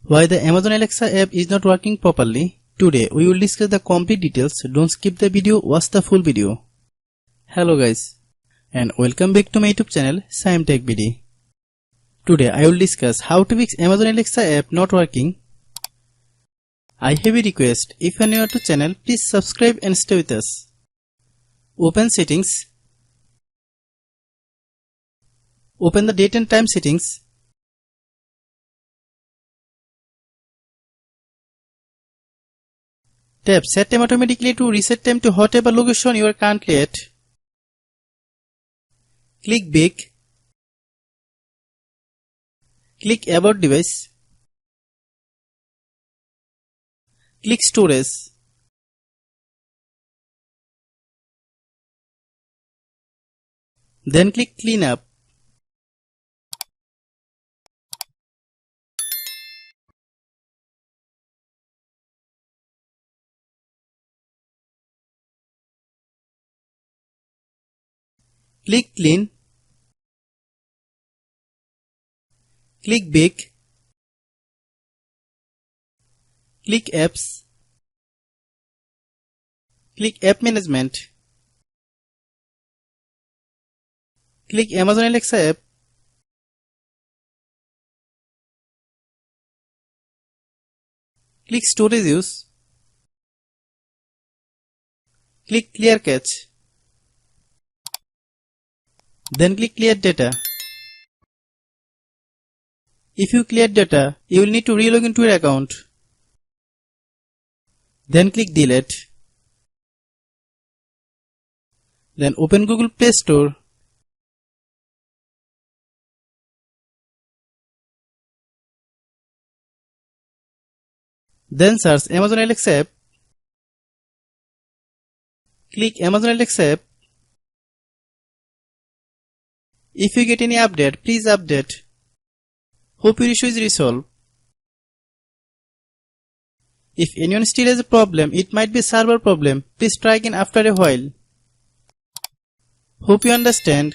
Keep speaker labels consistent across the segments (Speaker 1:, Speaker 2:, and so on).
Speaker 1: Why the Amazon Alexa app is not working properly? Today we will discuss the complete details. Don't skip the video, watch the full video. Hello guys, and welcome back to my YouTube channel Shaem Tech BD. Today I will discuss how to fix Amazon Alexa app not working. I have a request. If you are new to channel, please subscribe and stay with us. Open settings. Open the date and time settings. Tap Set Time automatically to reset time to whatever location you are currently at. Click Back. Click About Device. Click Storage. Then click Clean Up. Click Clean. Click Back. Click Apps. Click App Management. Click Amazon Alexa app. Click Storage Use. Click Clear Cache. Then click Clear Data. If you clear data, you will need to re-log into your account. Then click Delete. Then open Google Play Store. Then search Amazon Alexa app. Click Amazon Alexa app. If you get any update, please update. Hope your issue is resolved. If anyone still has a problem, it might be a server problem. Please try again after a while. Hope you understand.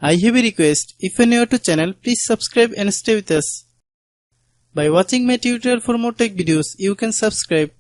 Speaker 1: I have a request. If you are new to channel, please subscribe and stay with us. By watching my tutorial for more tech videos, you can subscribe.